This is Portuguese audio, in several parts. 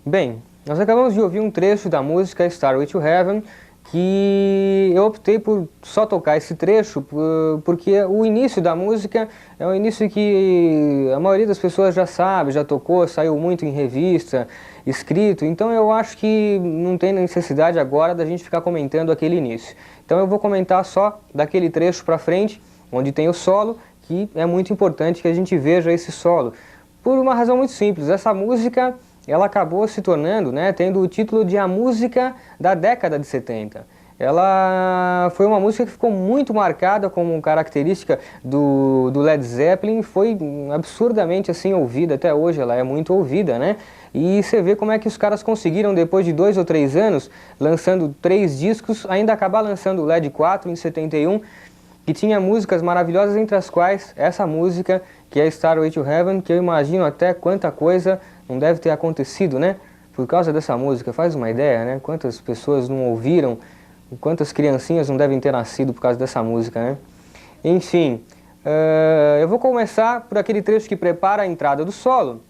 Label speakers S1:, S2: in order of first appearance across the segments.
S1: Bem, nós acabamos de ouvir um trecho da música Stairway to Heaven, que eu optei por só tocar esse trecho porque o início da música é um início que a maioria das pessoas já sabe, já tocou, saiu muito em revista, escrito, então eu acho que não tem necessidade agora da gente ficar comentando aquele início. Então eu vou comentar só daquele trecho para frente, onde tem o solo, que é muito importante que a gente veja esse solo, por uma razão muito simples. Essa música ela acabou se tornando, tendo o título de a música da década de 70. Ela foi uma música que ficou muito marcada como característica do Led Zeppelin, foi absurdamente assim ouvida, até hoje ela é muito ouvida, E você vê como é que os caras conseguiram, depois de 2 ou 3 anos, lançando 3 discos, ainda acabar lançando o Led 4 em 71, que tinha músicas maravilhosas, entre as quais essa música, que é Stairway to Heaven, que eu imagino até quanta coisa não deve ter acontecido, por causa dessa música. Faz uma ideia, quantas pessoas não ouviram, quantas criancinhas não devem ter nascido por causa dessa música, Enfim, eu vou começar por aquele trecho que prepara a entrada do solo,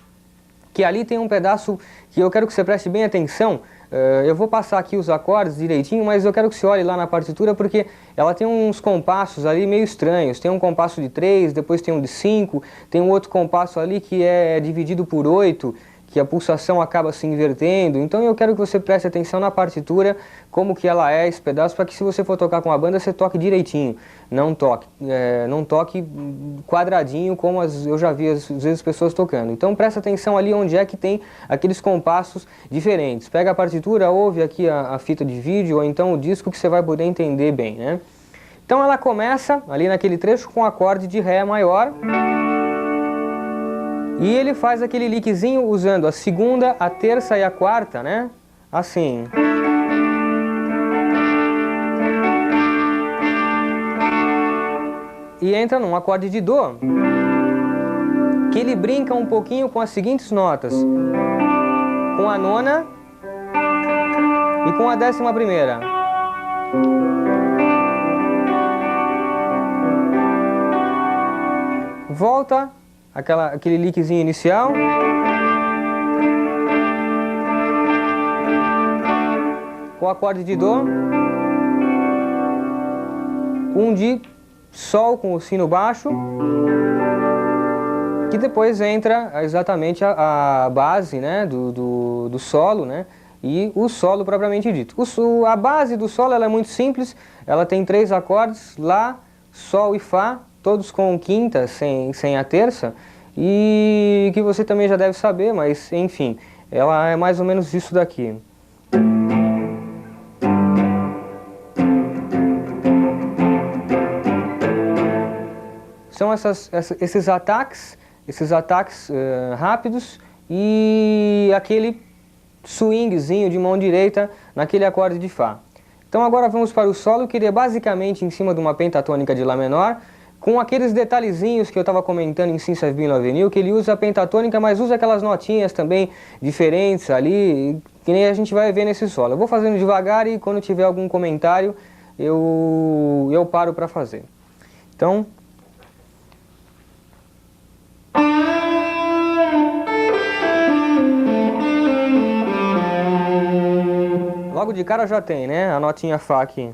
S1: que ali tem um pedaço que eu quero que você preste bem atenção. Eu vou passar aqui os acordes direitinho, mas eu quero que você olhe lá na partitura, porque ela tem uns compassos ali meio estranhos. Tem um compasso de 3, depois tem um de 5, tem um outro compasso ali que é dividido por 8, que a pulsação acaba se invertendo. Então eu quero que você preste atenção na partitura, como que ela é esse pedaço, para que se você for tocar com a banda, você toque direitinho. Não toque quadradinho, como eu já vi às vezes pessoas tocando. Então presta atenção ali onde é que tem aqueles compassos diferentes. Pega a partitura, ouve aqui a fita de vídeo, ou então o disco, que você vai poder entender bem, Então ela começa ali naquele trecho com o acorde de Ré maior. E ele faz aquele lickzinho usando a segunda, a terça e a quarta, Assim. E entra num acorde de Dó, que ele brinca um pouquinho com as seguintes notas. Com a nona e com a 11ª. Volta aquele lickzinho inicial. Com o acorde de Dó. Um de Sol com o sino baixo. Que depois entra exatamente a base do solo, e o solo propriamente dito. A base do solo ela é muito simples, ela tem 3 acordes, Lá, Sol e Fá, todos com quinta, sem a terça, e que você também já deve saber, mas enfim, ela é mais ou menos isso daqui. São esses ataques rápidos e aquele swingzinho de mão direita naquele acorde de Fá. Então agora vamos para o solo, que ele é basicamente em cima de uma pentatônica de Lá menor, com aqueles detalhezinhos que eu estava comentando em Since I've Been Loving You, que ele usa a pentatônica, mas usa aquelas notinhas também diferentes ali, que nem a gente vai ver nesse solo. Eu vou fazendo devagar e quando tiver algum comentário eu paro para fazer. Então... logo de cara já tem, né? A notinha Fá aqui.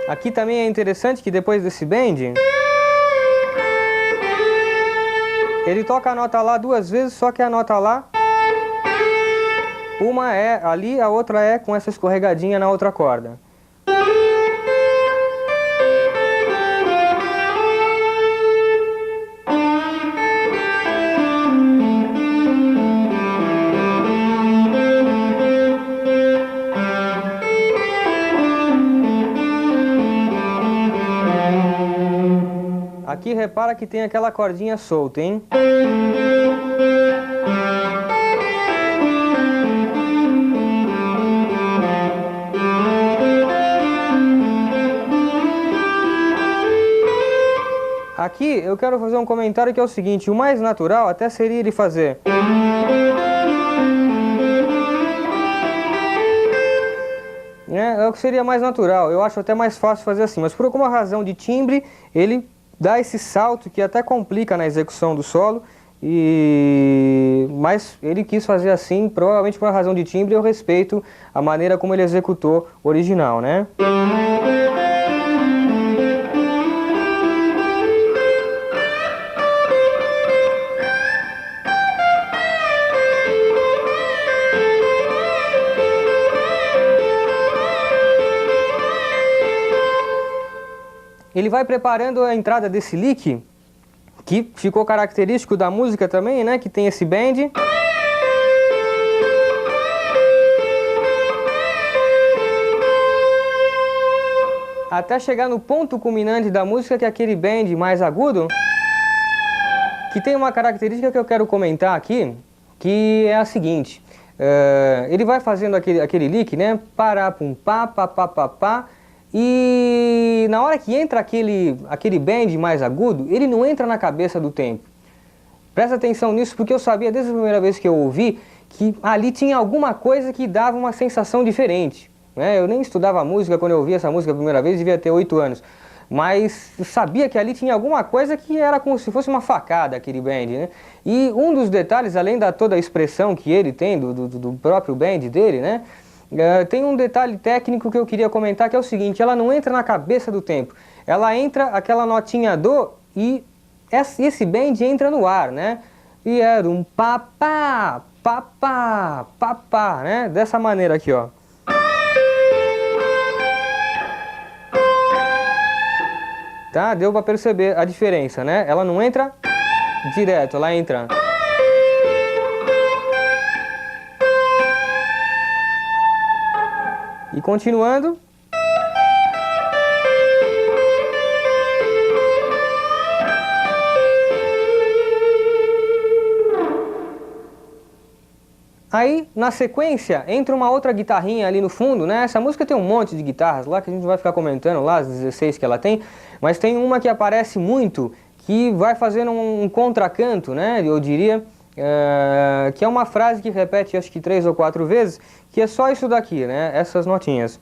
S1: Aqui também é interessante que depois desse bend, ele toca a nota Lá duas vezes, só que a nota Lá, uma é ali, a outra é com essa escorregadinha na outra corda. Aqui repara que tem aquela cordinha solta, hein? Aqui eu quero fazer um comentário que é o seguinte: o mais natural até seria ele fazer é o que seria mais natural. Eu acho até mais fácil fazer assim, mas por alguma razão de timbre ele dá esse salto que até complica na execução do solo, mas ele quis fazer assim, provavelmente por uma razão de timbre. Eu respeito a maneira como ele executou o original, né? Ele vai preparando a entrada desse lick, que ficou característico da música também, né? Que tem esse bend. Até chegar no ponto culminante da música, que é aquele bend mais agudo, que tem uma característica que eu quero comentar aqui, que é a seguinte. Ele vai fazendo aquele lick, né? Pará, pum, pá, pá, pá, pá, pá. E na hora que entra aquele bend mais agudo, ele não entra na cabeça do tempo. Presta atenção nisso, porque eu sabia desde a primeira vez que eu ouvi que ali tinha alguma coisa que dava uma sensação diferente, né? Eu nem estudava música quando eu ouvi essa música a primeira vez, devia ter 8 anos. Mas eu sabia que ali tinha alguma coisa que era como se fosse uma facada, aquele bend, né? E um dos detalhes, além da toda a expressão que ele tem do próprio bend dele, né? Tem um detalhe técnico que eu queria comentar, que é o seguinte: ela não entra na cabeça do tempo, ela entra aquela notinha do e esse bend entra no ar, né? E era um papá, papá, papá, né? Dessa maneira aqui, ó. Tá? Deu pra perceber a diferença, né? Ela não entra direto, ela entra. E continuando. Aí, na sequência, entra uma outra guitarrinha ali no fundo, né? Essa música tem um monte de guitarras lá que a gente vai ficar comentando lá, as 16 que ela tem, mas tem uma que aparece muito, que vai fazendo um contracanto, né? Eu diria, que é uma frase que repete acho que 3 ou 4 vezes, que é só isso daqui, né? Essas notinhas.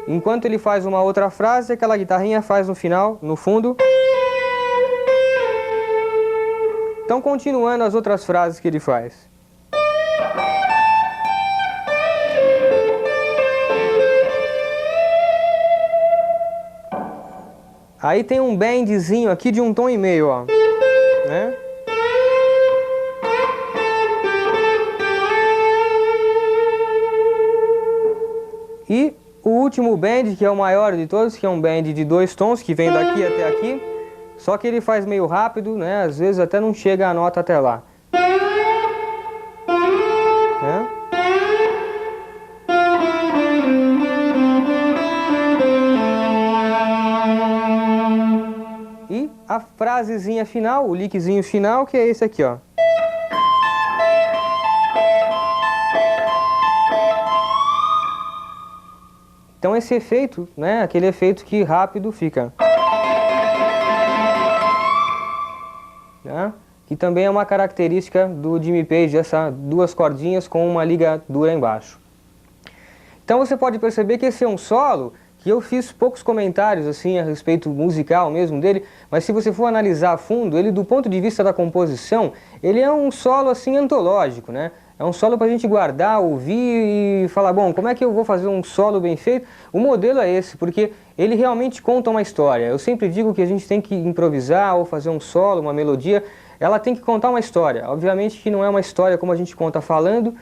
S1: Enquanto ele faz uma outra frase, aquela guitarrinha faz no final, no fundo. Então, continuando as outras frases que ele faz. Aí tem um bendzinho aqui de 1,5 tom, ó, né? E o último bend, que é o maior de todos, que é um bend de 2 tons, que vem daqui até aqui. Só que ele faz meio rápido, né? Às vezes até não chega a nota até lá. Né? E a frasezinha final, o lickzinho final, que é esse aqui, ó. Então esse efeito, né? Aquele efeito que rápido fica. Né? Que também é uma característica do Jimmy Page, essas 2 cordinhas com uma ligadura embaixo. Então você pode perceber que esse é um solo que eu fiz poucos comentários assim a respeito musical mesmo dele, mas se você for analisar a fundo, ele do ponto de vista da composição, ele é um solo assim antológico, né? É um solo para a gente guardar, ouvir e falar, bom, como é que eu vou fazer um solo bem feito? O modelo é esse, porque ele realmente conta uma história. Eu sempre digo que a gente tem que improvisar ou fazer um solo, uma melodia, ela tem que contar uma história. Obviamente que não é uma história como a gente conta falando,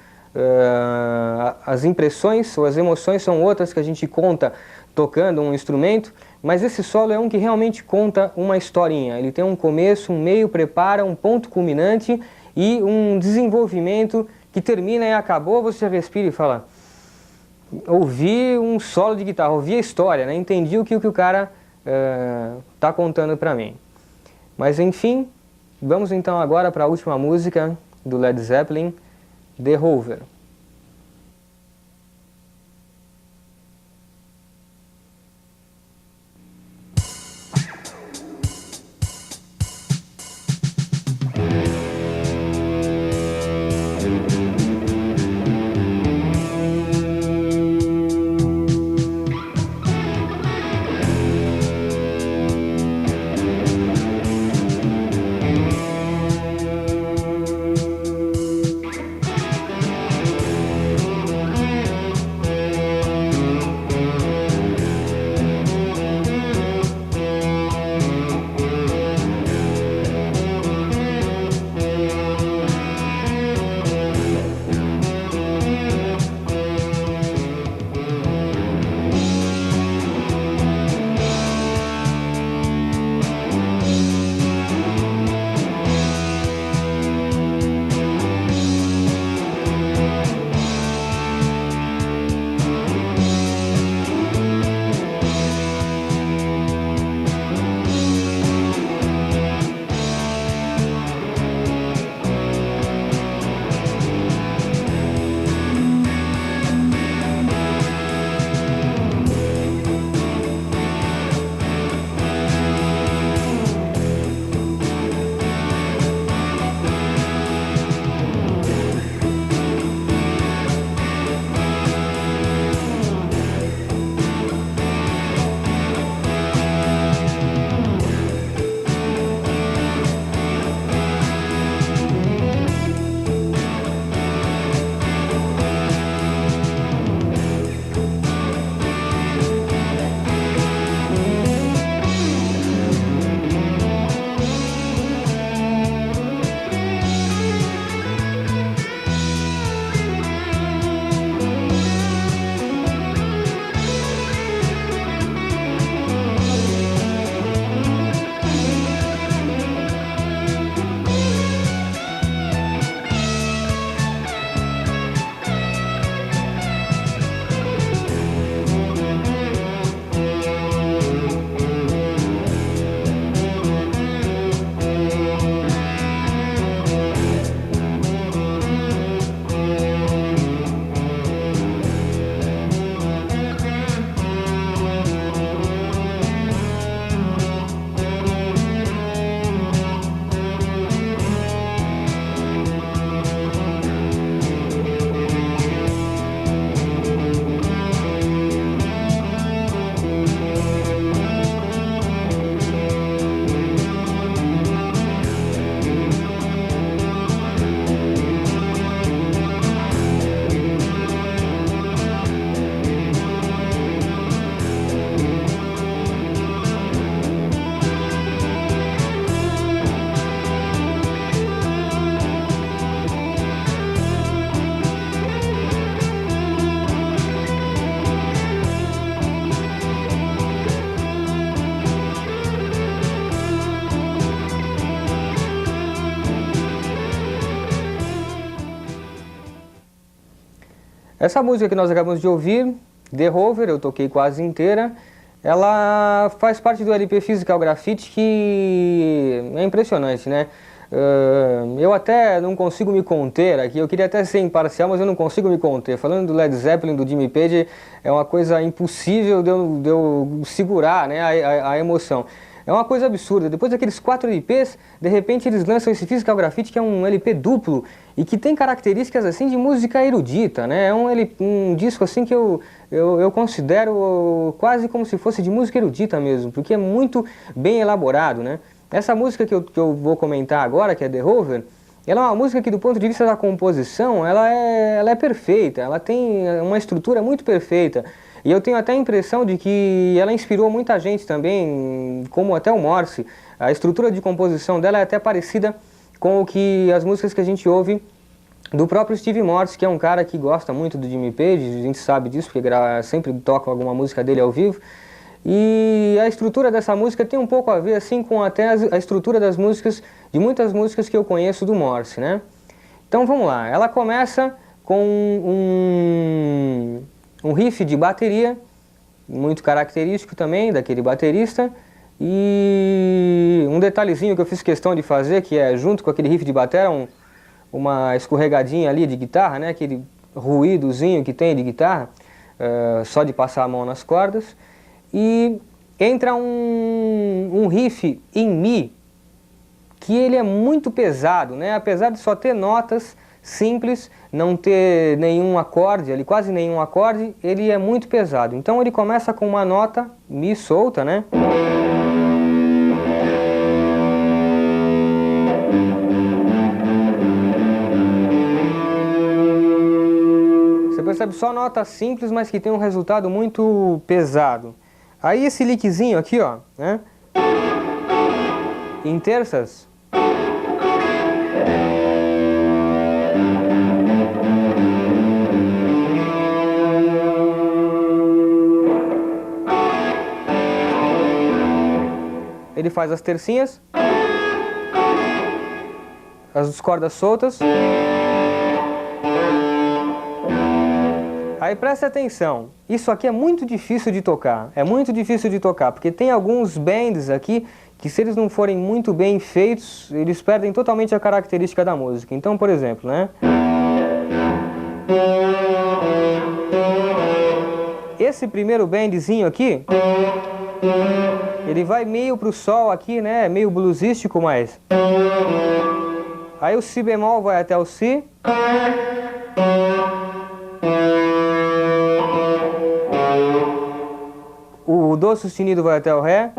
S1: as impressões ou as emoções são outras que a gente conta tocando um instrumento, mas esse solo é um que realmente conta uma historinha. Ele tem um começo, um meio, prepara, um ponto culminante e um desenvolvimento que termina e acabou, você respira e fala, ouvi um solo de guitarra, ouvi a história, né? Entendi o que o cara está contando para mim. Mas enfim, vamos então agora para a última música do Led Zeppelin, The Rover. Essa música que nós acabamos de ouvir, The Rover, eu toquei quase inteira, ela faz parte do LP Physical Graffiti, que é impressionante, né? Eu até não consigo me conter aqui, eu queria até ser imparcial, mas eu não consigo me conter. Falando do Led Zeppelin, do Jimmy Page, é uma coisa impossível de eu segurar, né, a emoção. É uma coisa absurda. Depois daqueles 4 LPs, de repente eles lançam esse Physical Graffiti, que é um LP duplo e que tem características assim de música erudita, né? É um disco assim que eu considero quase como se fosse de música erudita mesmo, porque é muito bem elaborado, né? Essa música que eu vou comentar agora, que é The Rover, ela é uma música que do ponto de vista da composição, ela é perfeita, ela tem uma estrutura muito perfeita. E eu tenho até a impressão de que ela inspirou muita gente também, como até o Morse. A estrutura de composição dela é até parecida com o que as músicas que a gente ouve do próprio Steve Morse, que é um cara que gosta muito do Jimmy Page, a gente sabe disso, porque sempre toca alguma música dele ao vivo. E a estrutura dessa música tem um pouco a ver assim com até a estrutura das músicas, de muitas músicas que eu conheço do Morse, né? Então vamos lá, ela começa com um riff de bateria, muito característico também daquele baterista, e um detalhezinho que eu fiz questão de fazer, que é junto com aquele riff de bateria, uma escorregadinha ali de guitarra, né? Aquele ruídozinho que tem de guitarra, só de passar a mão nas cordas. E entra um riff em Mi, que ele é muito pesado, né? Apesar de só ter notas simples, não ter nenhum acorde, ali quase nenhum acorde, ele é muito pesado. Então ele começa com uma nota Mi solta, né? Você percebe só nota simples, mas que tem um resultado muito pesado. Aí esse lickzinho aqui, ó, né? Em terças. Ele faz as tercinhas, as cordas soltas. Aí preste atenção, isso aqui é muito difícil de tocar, porque tem alguns bends aqui que se eles não forem muito bem feitos, eles perdem totalmente a característica da música. Então, por exemplo, né? Esse primeiro bendzinho aqui, ele vai meio pro sol aqui, né? Meio bluesístico, mas... Aí o Si bemol vai até o Si. O Dó sustenido vai até o Ré.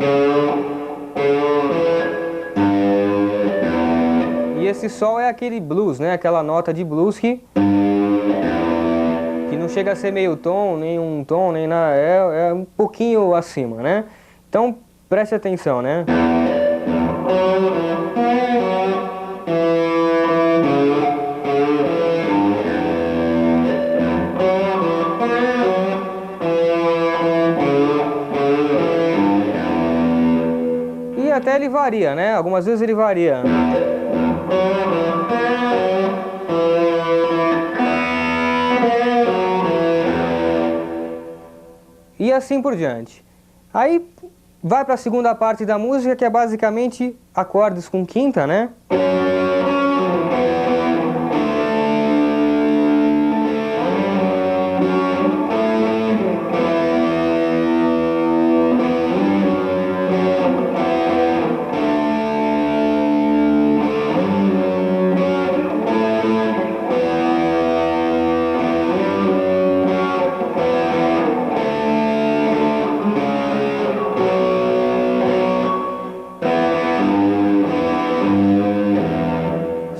S1: E esse Sol é aquele blues, né? Aquela nota de blues que não chega a ser meio tom, nem um tom, nem nada. É um pouquinho acima, né? Então, preste atenção, né? E até ele varia, né? Algumas vezes ele varia. E assim por diante. Aí vai para a segunda parte da música, que é basicamente acordes com quinta, né?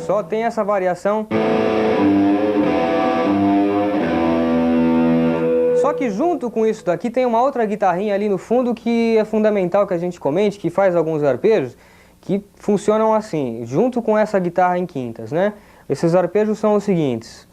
S1: Só tem essa variação. Só que junto com isso daqui tem uma outra guitarrinha ali no fundo que é fundamental que a gente comente, que faz alguns arpejos que funcionam assim, junto com essa guitarra em quintas, né? Esses arpejos são os seguintes.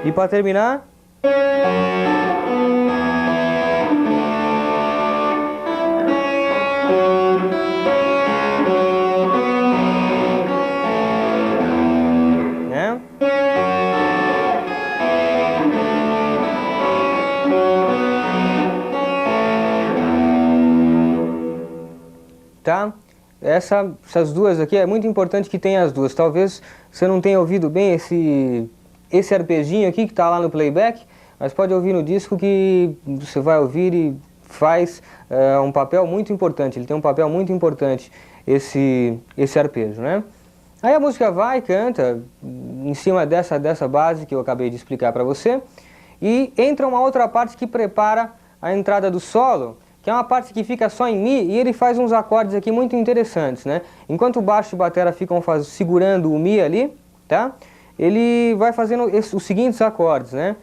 S1: E para terminar, né? tá? Essas duas aqui, é muito importante que tenha as duas. Talvez você não tenha ouvido bem esse arpejinho aqui que está lá no playback, mas pode ouvir no disco que você vai ouvir e faz um papel muito importante. Ele tem um papel muito importante, esse arpejo, né? Aí a música vai, canta, em cima dessa base que eu acabei de explicar para você, e entra uma outra parte que prepara a entrada do solo, que é uma parte que fica só em Mi, e ele faz uns acordes aqui muito interessantes, né? Enquanto o baixo e a bateria ficam segurando o Mi ali, tá? Ele vai fazendo os seguintes acordes, né?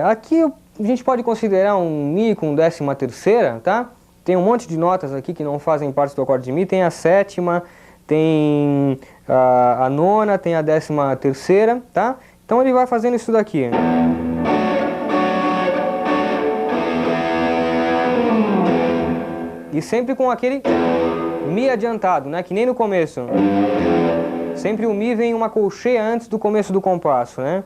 S1: Aqui a gente pode considerar um Mi com 13ª, tá? Tem um monte de notas aqui que não fazem parte do acorde de Mi, tem a 7ª, tem a 9ª, tem a 13ª, tá? Então ele vai fazendo isso daqui. E sempre com aquele Mi adiantado, né? Que nem no começo. Sempre o Mi vem uma colcheia antes do começo do compasso, né?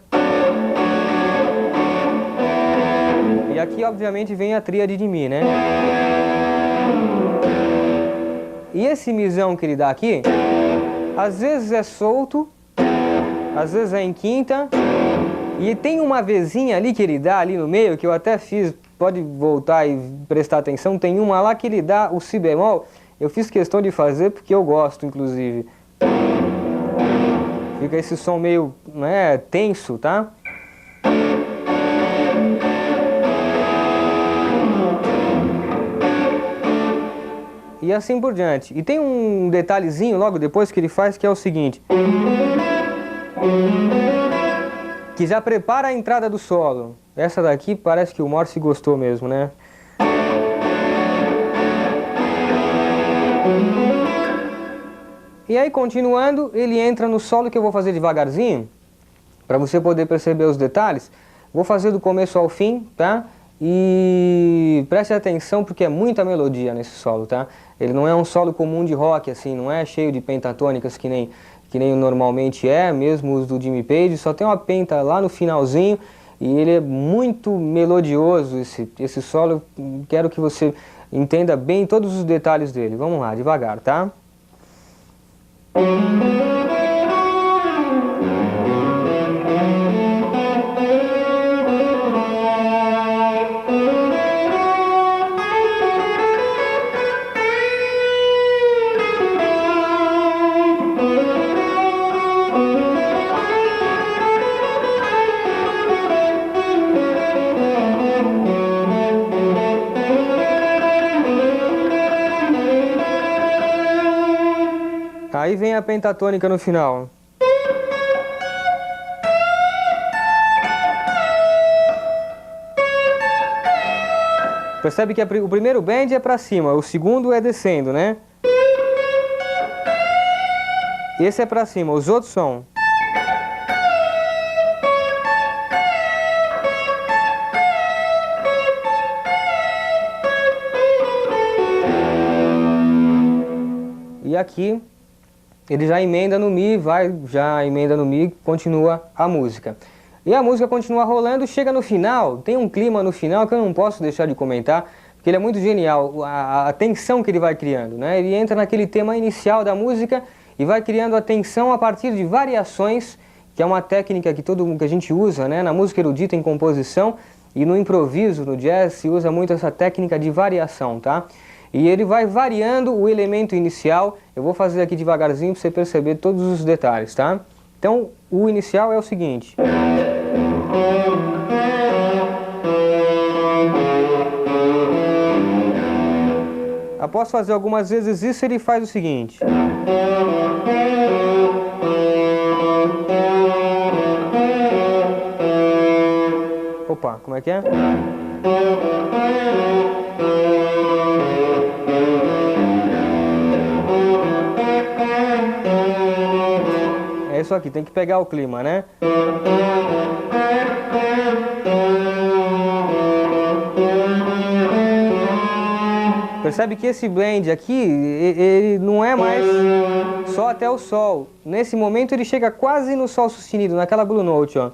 S1: E aqui, obviamente, vem a tríade de Mi, né? E esse Mizão que ele dá aqui, às vezes é solto, às vezes é em quinta, e tem uma vezinha ali que ele dá ali no meio, que eu até fiz, pode voltar e prestar atenção, tem uma lá que ele dá o Si bemol, eu fiz questão de fazer porque eu gosto, inclusive. Fica esse som meio, né, tenso, tá? E assim por diante. E tem um detalhezinho logo depois que ele faz, que é o seguinte, que já prepara a entrada do solo. Essa daqui parece que o Morse gostou mesmo, né? E aí, continuando, ele entra no solo que eu vou fazer devagarzinho, para você poder perceber os detalhes. Vou fazer do começo ao fim, tá? E preste atenção porque é muita melodia nesse solo, tá? Ele não é um solo comum de rock, assim, não é cheio de pentatônicas que nem normalmente é, mesmo os do Jimmy Page, só tem uma penta lá no finalzinho e ele é muito melodioso, esse solo. Quero que você entenda bem todos os detalhes dele. Vamos lá, devagar, tá? Aí vem a pentatônica no final. Percebe que o primeiro bend é para cima, o segundo é descendo, né? Esse é para cima, os outros são. E aqui ele já emenda no Mi, já emenda no Mi, continua a música. E a música continua rolando, chega no final, tem um clima no final que eu não posso deixar de comentar, porque ele é muito genial, a tensão que ele vai criando, né? Ele entra naquele tema inicial da música e vai criando a tensão a partir de variações, que é uma técnica que que a gente usa, né? Na música erudita, em composição, e no improviso, no jazz, se usa muito essa técnica de variação, tá? E ele vai variando o elemento inicial. Eu vou fazer aqui devagarzinho para você perceber todos os detalhes, tá? Então, o inicial é o seguinte. Após fazer algumas vezes isso, ele faz o seguinte. Opa, como é que é? É isso aqui, tem que pegar o clima, né? Percebe que esse blend aqui, ele não é mais só até o Sol. Nesse momento ele chega quase no Sol sustenido, naquela Blue Note, ó.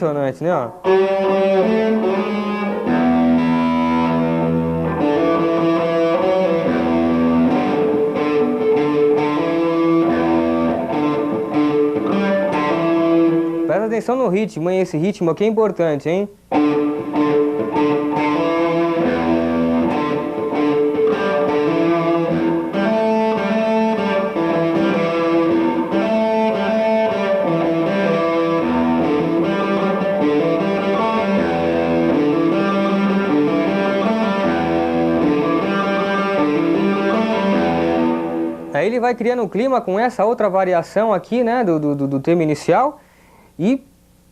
S1: impressionante, né? Ó. Presta atenção no ritmo, hein? Esse ritmo aqui é importante, hein? Aí ele vai criando um clima com essa outra variação aqui, né, do tema inicial, e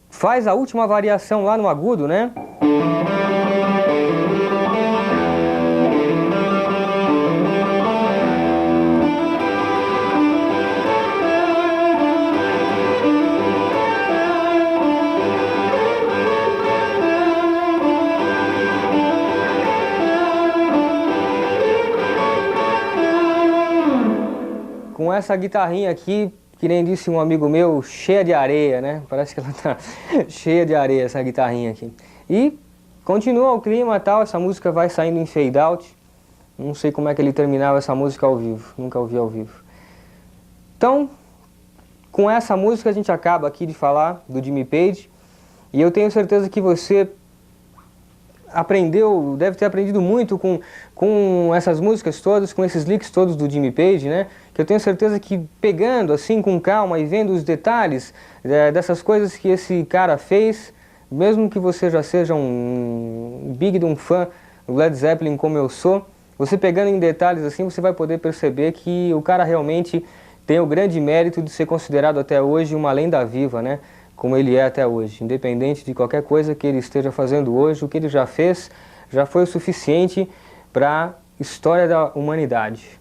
S1: faz a última variação lá no agudo, né? Com essa guitarrinha aqui, que nem disse um amigo meu, cheia de areia, né? Parece que ela tá cheia de areia, essa guitarrinha aqui. E continua o clima e tal, essa música vai saindo em fade out. Não sei como é que ele terminava essa música ao vivo, nunca ouvi ao vivo. Então, com essa música a gente acaba aqui de falar do Jimmy Page. E eu tenho certeza que você aprendeu, deve ter aprendido muito com essas músicas todas, com esses licks todos do Jimmy Page, né? Que eu tenho certeza que pegando assim com calma e vendo os detalhes dessas coisas que esse cara fez, mesmo que você já seja um big de um fã do Led Zeppelin como eu sou, você pegando em detalhes assim, você vai poder perceber que o cara realmente tem o grande mérito de ser considerado até hoje uma lenda viva, né? Como ele é até hoje, independente de qualquer coisa que ele esteja fazendo hoje, o que ele já fez já foi o suficiente para a história da humanidade.